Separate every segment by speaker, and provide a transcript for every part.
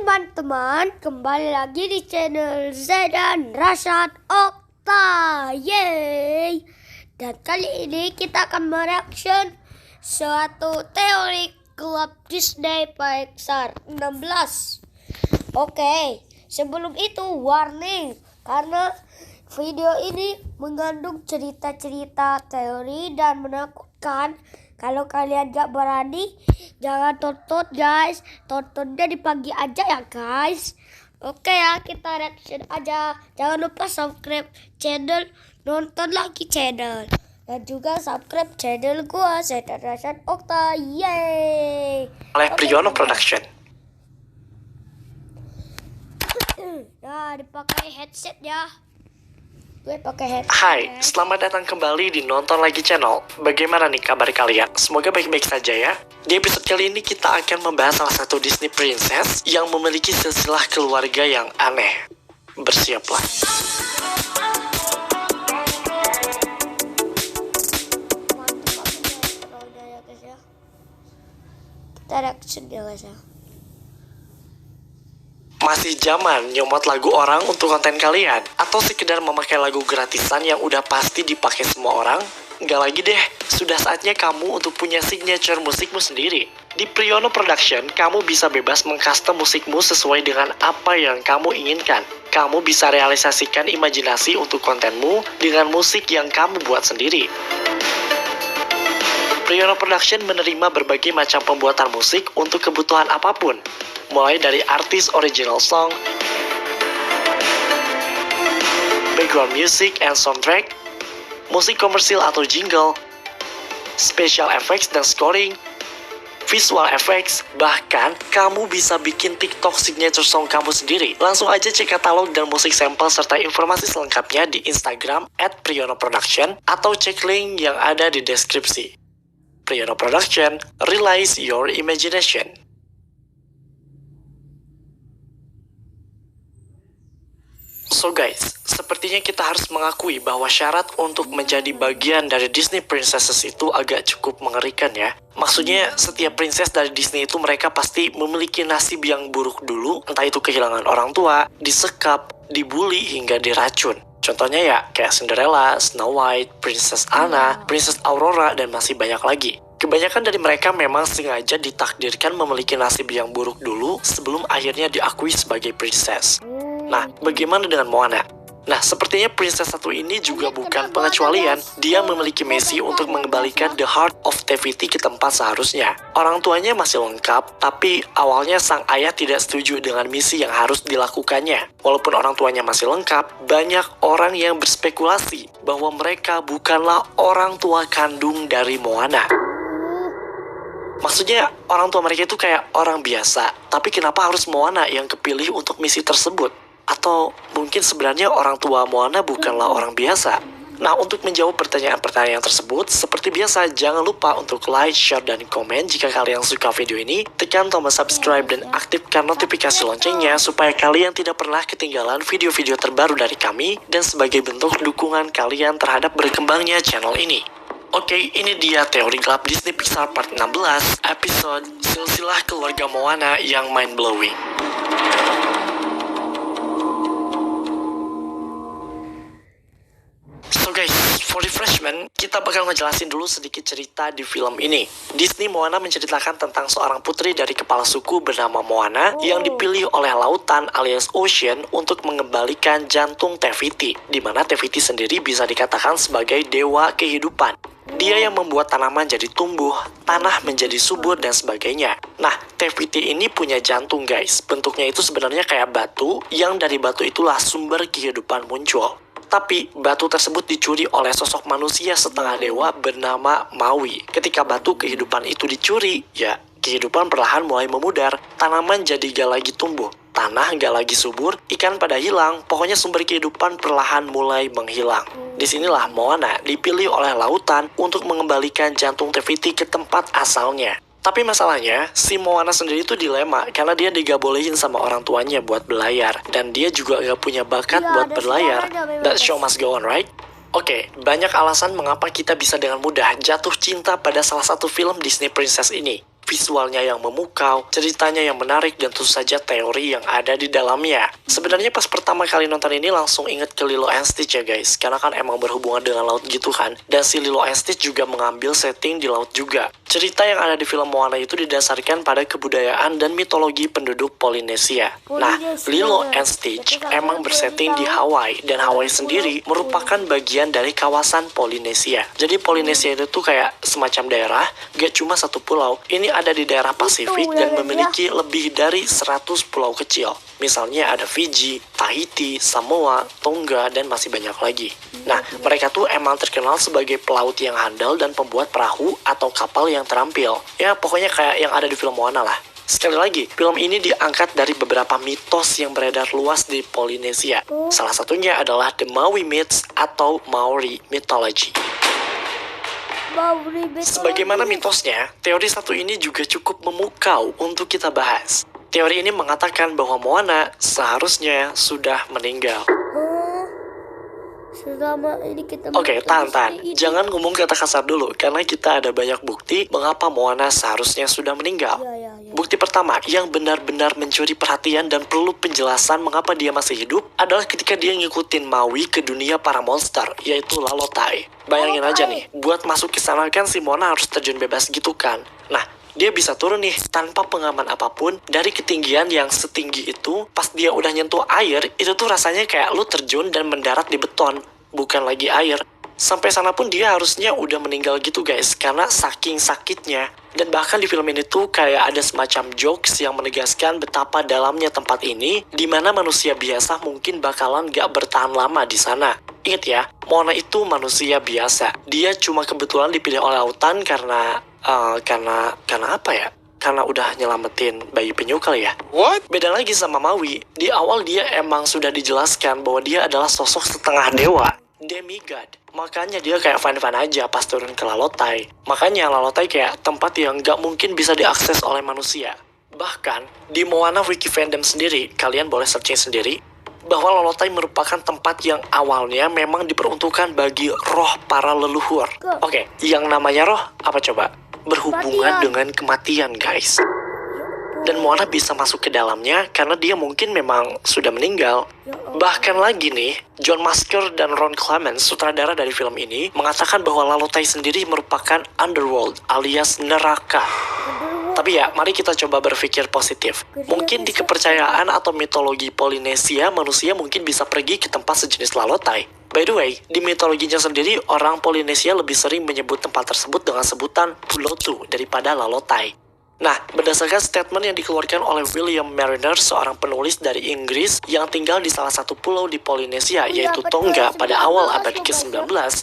Speaker 1: teman-teman, kembali lagi di channel Zaidan Rashad Okta. Yeay. Dan kali ini kita akan mereaction suatu teori klub Disney Pixar 16. Oke, sebelum itu warning, karena video ini mengandung cerita-cerita teori dan menakutkan. Kalau kalian gak berani, jangan tonton guys. Tontonnya di pagi aja ya guys. Oke ya, kita reaction aja. Jangan lupa subscribe channel, nonton lagi channel. Dan juga subscribe channel gua, Zaidan Rashad Okta. Yeay.
Speaker 2: Oleh Priono Production.
Speaker 1: Nah, dipakai headset ya. Gue pakai headset.
Speaker 2: Hai, selamat datang kembali di Nonton Lagi Channel. Bagaimana nih kabar kalian? Semoga baik-baik saja ya. Di episode kali ini kita akan membahas salah satu Disney Princess yang memiliki silsilah keluarga yang aneh. Bersiaplah.
Speaker 1: Kita reaction ya guys ya.
Speaker 2: Masih zaman nyomot lagu orang untuk konten kalian? Atau sekedar memakai lagu gratisan yang udah pasti dipakai semua orang? Nggak lagi deh, sudah saatnya kamu untuk punya signature musikmu sendiri. Di Priono Production, kamu bisa bebas mengcustom musikmu sesuai dengan apa yang kamu inginkan. Kamu bisa realisasikan imajinasi untuk kontenmu dengan musik yang kamu buat sendiri. Priono Production menerima berbagai macam pembuatan musik untuk kebutuhan apapun. Mulai dari artis original song, background music and soundtrack, musik komersil atau jingle, special effects dan scoring, visual effects, bahkan kamu bisa bikin TikTok signature song kamu sendiri. Langsung aja cek katalog dan musik sampel serta informasi selengkapnya di Instagram @prionoproduction atau cek link yang ada di deskripsi. Priono Production, realize your imagination. So guys, sepertinya kita harus mengakui bahwa syarat untuk menjadi bagian dari Disney Princesses itu agak cukup mengerikan ya. Maksudnya setiap princess dari Disney itu mereka pasti memiliki nasib yang buruk dulu, entah itu kehilangan orang tua, disekap, dibully, hingga diracun. Contohnya ya kayak Cinderella, Snow White, Princess Anna, Princess Aurora, dan masih banyak lagi. Kebanyakan dari mereka memang sengaja ditakdirkan memiliki nasib yang buruk dulu sebelum akhirnya diakui sebagai princess. Nah, bagaimana dengan Moana? Nah, sepertinya princess satu ini juga bukan pengecualian. Dia memiliki misi untuk mengembalikan the heart of Tefiti ke tempat seharusnya. Orang tuanya masih lengkap, tapi awalnya sang ayah tidak setuju dengan misi yang harus dilakukannya. Walaupun orang tuanya masih lengkap, banyak orang yang berspekulasi bahwa mereka bukanlah orang tua kandung dari Moana. Maksudnya, orang tua mereka itu kayak orang biasa, tapi kenapa harus Moana yang kepilih untuk misi tersebut? Atau mungkin sebenarnya orang tua Moana bukanlah orang biasa? Nah, untuk menjawab pertanyaan-pertanyaan tersebut, seperti biasa, jangan lupa untuk like, share, dan komen jika kalian suka video ini. Tekan tombol subscribe dan aktifkan notifikasi loncengnya supaya kalian tidak pernah ketinggalan video-video terbaru dari kami dan sebagai bentuk dukungan kalian terhadap berkembangnya channel ini. Oke, ini dia teori gelap Disney Pixar part 16, episode silsilah keluarga Moana yang mind-blowing. So guys, for refreshment, kita bakal ngejelasin dulu sedikit cerita di film ini. Disney Moana menceritakan tentang seorang putri dari kepala suku bernama Moana yang dipilih oleh lautan alias ocean untuk mengembalikan jantung Tefiti, di mana Tefiti sendiri bisa dikatakan sebagai dewa kehidupan. Dia yang membuat tanaman jadi tumbuh, tanah menjadi subur, dan sebagainya. Nah, Tefiti ini punya jantung guys. Bentuknya itu sebenarnya kayak batu, yang dari batu itulah sumber kehidupan muncul. Tapi, batu tersebut dicuri oleh sosok manusia setengah dewa bernama Maui. Ketika batu kehidupan itu dicuri, ya, kehidupan perlahan mulai memudar. Tanaman jadi gak lagi tumbuh. Tanah gak lagi subur, ikan pada hilang, pokoknya sumber kehidupan perlahan mulai menghilang. Disinilah Moana dipilih oleh lautan untuk mengembalikan jantung Tefiti ke tempat asalnya. Tapi masalahnya, si Moana sendiri itu dilema karena dia digabolehin sama orang tuanya buat berlayar. Dan dia juga gak punya bakat buat berlayar. That show must go on, right? Oke, banyak alasan mengapa kita bisa dengan mudah jatuh cinta pada salah satu film Disney Princess ini. visualnya yang memukau, ceritanya yang menarik, dan tentu saja teori yang ada di dalamnya. Sebenarnya pas pertama kali nonton ini langsung inget ke Lilo and Stitch ya guys, karena kan emang berhubungan dengan laut gitu kan. Dan si Lilo and Stitch juga mengambil setting di laut juga. Cerita yang ada di film Moana itu didasarkan pada kebudayaan dan mitologi penduduk Polinesia. Nah, Lilo and Stitch emang bersetting di Hawaii, dan Hawaii sendiri merupakan bagian dari kawasan Polinesia. Jadi Polinesia itu tuh kayak semacam daerah, gak cuma satu pulau. Ini ada di daerah Pasifik dan memiliki lebih dari 100 pulau kecil. Misalnya ada Fiji, Tahiti, Samoa, Tonga, dan masih banyak lagi. Nah, mereka tuh emang terkenal sebagai pelaut yang handal dan pembuat perahu atau kapal yang terampil. Ya, pokoknya kayak yang ada di film Moana lah. Sekali lagi, film ini diangkat dari beberapa mitos yang beredar luas di Polinesia. Salah satunya adalah The Maui Myths atau Maori Mythology. Sebagaimana mitosnya, teori satu ini juga cukup memukau untuk kita bahas. Teori ini mengatakan bahwa Moana seharusnya sudah meninggal.
Speaker 1: Selama ini kita
Speaker 2: Oke, tahan. Jangan ngomong kata kasar dulu, karena kita ada banyak bukti mengapa Moana seharusnya sudah meninggal.
Speaker 1: Ya.
Speaker 2: Bukti pertama yang benar-benar mencuri perhatian dan perlu penjelasan mengapa dia masih hidup adalah ketika dia ngikutin Maui ke dunia para monster, yaitu Lalotai. Bayangin aja nih, buat masuk ke sana kan si Moana harus terjun bebas gitu kan. Nah, dia bisa turun nih tanpa pengaman apapun dari ketinggian yang setinggi itu. Pas dia udah nyentuh air, itu tuh rasanya kayak lu terjun dan mendarat di beton, bukan lagi air. Sampai sana pun dia harusnya udah meninggal gitu guys, karena saking sakitnya. Dan bahkan di film ini tuh kayak ada semacam jokes yang menegaskan betapa dalamnya tempat ini, di mana manusia biasa mungkin bakalan gak bertahan lama di sana. Ingat ya, Moana itu manusia biasa. Dia cuma kebetulan dipilih oleh lautan karena apa ya? Karena udah nyelamatin bayi penyu kali ya.
Speaker 3: What?
Speaker 2: Beda lagi sama Maui. Di awal dia emang sudah dijelaskan bahwa dia adalah sosok setengah dewa, demigod. Makanya dia kayak fun-fun aja pas turun ke Lalotai. Makanya Lalotai kayak tempat yang gak mungkin bisa diakses oleh manusia. Bahkan di Moana Wiki Fandom sendiri, kalian boleh searching sendiri, bahwa Lalotai merupakan tempat yang awalnya memang diperuntukkan bagi roh para leluhur. Oke, yang namanya roh apa coba? Berhubungan dengan kematian guys. Dan Moana bisa masuk ke dalamnya karena dia mungkin memang sudah meninggal. Bahkan lagi nih, John Musker dan Ron Clements, sutradara dari film ini, mengatakan bahwa Lalotai sendiri merupakan underworld alias neraka. Tapi ya, mari kita coba berpikir positif. Mungkin di kepercayaan atau mitologi Polinesia, manusia mungkin bisa pergi ke tempat sejenis Lalotai. By the way, di mitologinya sendiri, orang Polinesia lebih sering menyebut tempat tersebut dengan sebutan Pulotu daripada Lalotai. Nah, berdasarkan statement yang dikeluarkan oleh William Mariner, seorang penulis dari Inggris yang tinggal di salah satu pulau di Polinesia, yaitu Tonga pada awal abad ke-19,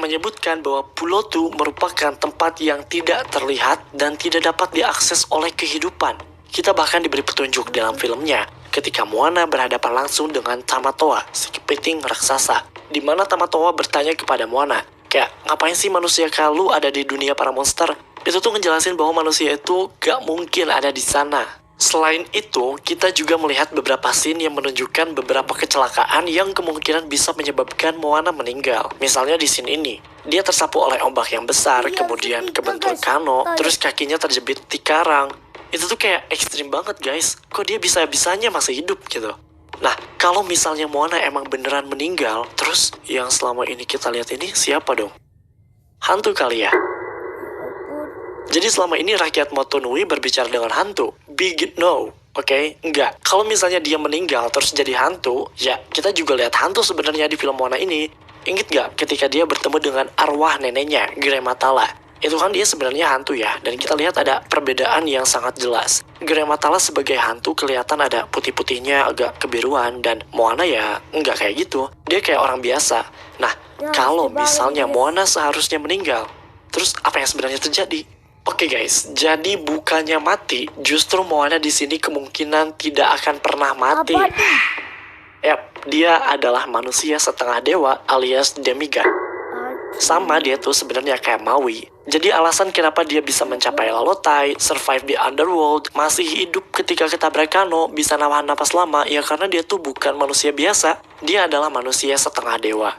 Speaker 2: menyebutkan bahwa Pulotu merupakan tempat yang tidak terlihat dan tidak dapat diakses oleh kehidupan. Kita bahkan diberi petunjuk dalam filmnya, ketika Moana berhadapan langsung dengan Tamatoa, si kepiting raksasa, di mana Tamatoa bertanya kepada Moana, kayak, ngapain sih manusia kalu ada di dunia para monster? Itu tuh ngejelasin bahwa manusia itu gak mungkin ada di sana. Selain itu, kita juga melihat beberapa scene yang menunjukkan beberapa kecelakaan yang kemungkinan bisa menyebabkan Moana meninggal. Misalnya di scene ini, dia tersapu oleh ombak yang besar, kemudian kebentur kano, terus kakinya terjepit di karang. Itu tuh kayak ekstrim banget guys. Kok dia bisa-bisanya masih hidup gitu? Nah, kalau misalnya Moana emang beneran meninggal, terus yang selama ini kita lihat ini siapa dong? Hantu kali ya? Jadi selama ini rakyat Motunui berbicara dengan hantu. Big no, oke? Enggak. Kalau misalnya dia meninggal terus jadi hantu, ya kita juga lihat hantu sebenarnya di film Moana ini. Ingat gak ketika dia bertemu dengan arwah neneknya, Grematala? Itu kan dia sebenarnya hantu ya, dan kita lihat ada perbedaan yang sangat jelas. Grematala sebagai hantu kelihatan ada putih-putihnya, agak kebiruan, dan Moana ya enggak kayak gitu. Dia kayak orang biasa. Nah, kalau misalnya Moana seharusnya meninggal, terus apa yang sebenarnya terjadi? Oke guys, jadi bukannya mati, justru Moana di sini kemungkinan tidak akan pernah mati. Yap, dia adalah manusia setengah dewa alias demigod. Sama dia tuh sebenarnya kayak Maui. Jadi alasan kenapa dia bisa mencapai Lalotai, survive di underworld, masih hidup ketika ketabrak kano, bisa nahan napas lama, ya karena dia tuh bukan manusia biasa. Dia adalah manusia setengah dewa.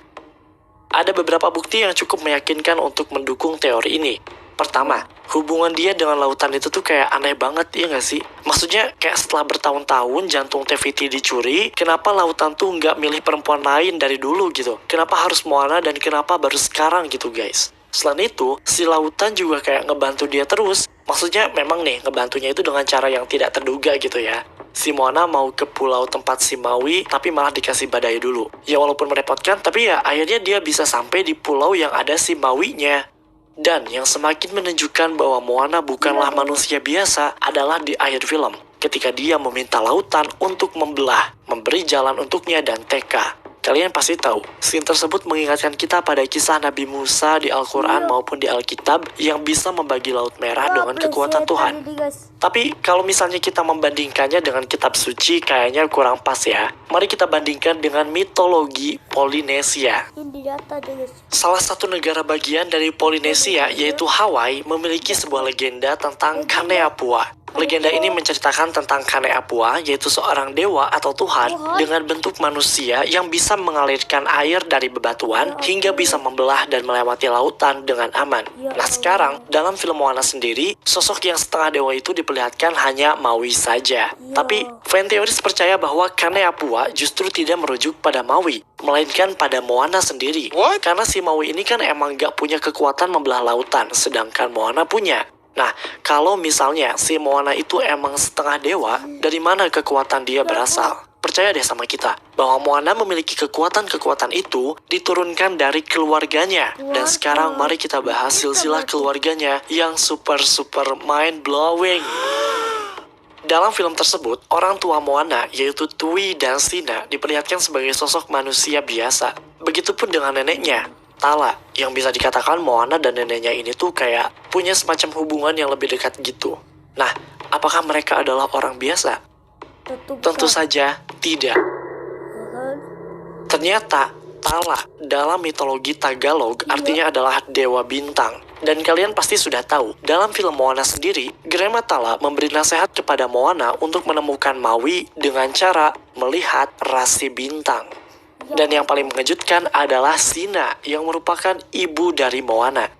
Speaker 2: Ada beberapa bukti yang cukup meyakinkan untuk mendukung teori ini. Pertama, hubungan dia dengan lautan itu tuh kayak aneh banget, ya nggak sih? Maksudnya kayak setelah bertahun-tahun jantung Tefiti dicuri, kenapa lautan tuh nggak milih perempuan lain dari dulu gitu? Kenapa harus Moana dan kenapa baru sekarang gitu guys? Selain itu, si lautan juga kayak ngebantu dia terus. Maksudnya memang nih, ngebantunya itu dengan cara yang tidak terduga gitu ya. Si Moana mau ke pulau tempat si Maui, tapi malah dikasih badai dulu. Ya walaupun merepotkan, tapi ya akhirnya dia bisa sampai di pulau yang ada si Maui-nya. Dan yang semakin menunjukkan bahwa Moana bukanlah manusia biasa adalah di akhir film. Ketika dia meminta lautan untuk membelah, memberi jalan untuknya dan Teka. Kalian pasti tahu, scene tersebut mengingatkan kita pada kisah Nabi Musa di Al-Quran maupun di Alkitab yang bisa membagi Laut Merah dengan kekuatan Tuhan. Tapi kalau misalnya kita membandingkannya dengan kitab suci, kayaknya kurang pas ya. Mari kita bandingkan dengan mitologi Polinesia. Salah satu negara bagian dari Polinesia, yaitu Hawaii, memiliki sebuah legenda tentang Kaneapua. Legenda ini menceritakan tentang Kaneapua, yaitu seorang dewa atau Tuhan dengan bentuk manusia yang bisa mengalirkan air dari bebatuan hingga bisa membelah dan melewati lautan dengan aman. Nah sekarang, dalam film Moana sendiri, sosok yang setengah dewa itu diperlihatkan hanya Maui saja. Tapi, fan teoris percaya bahwa Kaneapua justru tidak merujuk pada Maui, melainkan pada Moana sendiri. Karena si Maui ini kan emang gak punya kekuatan membelah lautan, sedangkan Moana punya. Nah, kalau misalnya si Moana itu emang setengah dewa, dari mana kekuatan dia berasal? Percaya deh sama kita, bahwa Moana memiliki kekuatan-kekuatan itu diturunkan dari keluarganya. Dan sekarang mari kita bahas silsilah keluarganya yang super mind-blowing. Dalam film tersebut, orang tua Moana, yaitu Tui dan Sina, diperlihatkan sebagai sosok manusia biasa. Begitupun dengan neneknya, Tala, yang bisa dikatakan Moana dan neneknya ini tuh kayak punya semacam hubungan yang lebih dekat gitu. Nah, apakah mereka adalah orang biasa? Tentu saja tidak. Ternyata, Tala dalam mitologi Tagalog artinya adalah dewa bintang. Dan kalian pasti sudah tahu, dalam film Moana sendiri, Grema Tala memberi nasihat kepada Moana untuk menemukan Maui dengan cara melihat rasi bintang. Dan yang paling mengejutkan adalah Sina yang merupakan ibu dari Moana.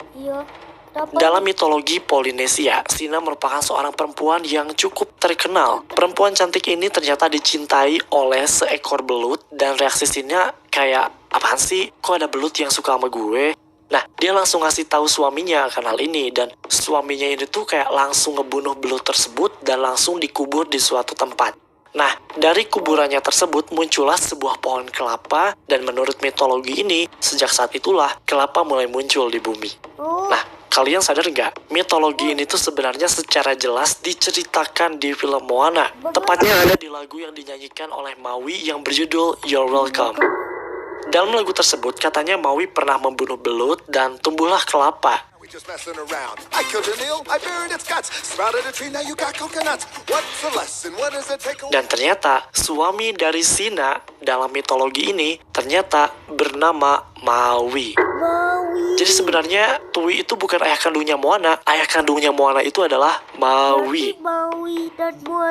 Speaker 2: Dalam mitologi Polinesia, Sina merupakan seorang perempuan yang cukup terkenal. Perempuan cantik ini ternyata dicintai oleh seekor belut dan reaksi Sina kayak, apaan sih? Kok ada belut yang suka sama gue? Nah, dia langsung ngasih tahu suaminya akan hal ini dan suaminya ini tuh kayak langsung ngebunuh belut tersebut dan langsung dikubur di suatu tempat. Nah, dari kuburannya tersebut muncullah sebuah pohon kelapa dan menurut mitologi ini, sejak saat itulah kelapa mulai muncul di bumi. Nah, kalian sadar nggak? Mitologi ini tuh sebenarnya secara jelas diceritakan di film Moana. Tepatnya ada di lagu yang dinyanyikan oleh Maui yang berjudul You're Welcome. Dalam lagu tersebut, katanya Maui pernah membunuh belut dan tumbuhlah kelapa.
Speaker 3: Just messing around. I killed an eel, I buried its guts. Sprouted a tree, now you got coconuts. What's the lesson? What does it take away?
Speaker 2: Dan ternyata suami dari Sina dalam mitologi ini ternyata bernama Maui. Jadi sebenarnya Tui itu bukan ayah kandungnya Moana. Ayah kandungnya Moana itu adalah Maui.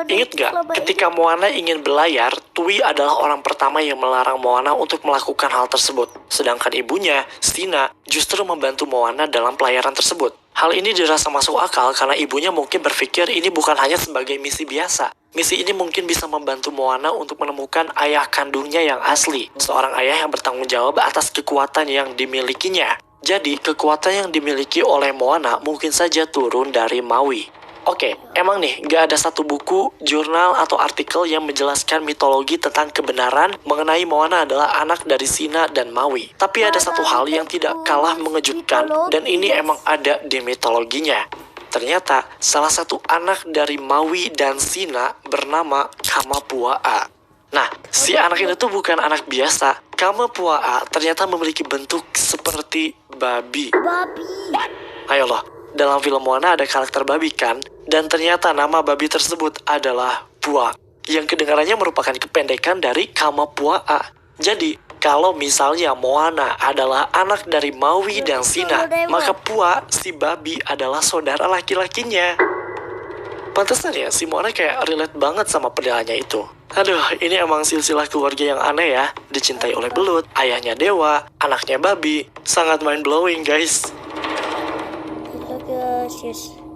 Speaker 2: Ingat gak? Ketika Moana ingin berlayar, Tui adalah orang pertama yang melarang Moana untuk melakukan hal tersebut. Sedangkan ibunya, Sina, justru membantu Moana dalam pelayaran tersebut. Hal ini dirasa masuk akal karena ibunya mungkin berpikir ini bukan hanya sebagai misi biasa. Misi ini mungkin bisa membantu Moana untuk menemukan ayah kandungnya yang asli. Seorang ayah yang bertanggung jawab atas kekuatan yang dimilikinya. Jadi, kekuatan yang dimiliki oleh Moana mungkin saja turun dari Maui. Oke, emang nih, gak ada satu buku, jurnal, atau artikel yang menjelaskan mitologi tentang kebenaran mengenai Moana adalah anak dari Sina dan Maui. Tapi ada satu hal yang tidak kalah mengejutkan, dan ini emang ada di mitologinya. Ternyata, salah satu anak dari Maui dan Sina bernama Kamapuaa. Nah, si anak ini tuh bukan anak biasa. Kamapuaa ternyata memiliki bentuk seperti babi. Ayolah, dalam film Moana ada karakter babi kan? Dan ternyata nama babi tersebut adalah Pua, yang kedengarannya merupakan kependekan dari Kamapuaa. Jadi, kalau misalnya Moana adalah anak dari Maui dan Sina, maka Pua, si babi, adalah saudara laki-lakinya. Pantesan ya, si Moana kayak relate banget sama penilaiannya itu. Aduh, ini emang silsilah keluarga yang aneh ya. Dicintai oleh belut, ayahnya dewa, anaknya babi. Sangat mind-blowing guys.
Speaker 1: yes, yes.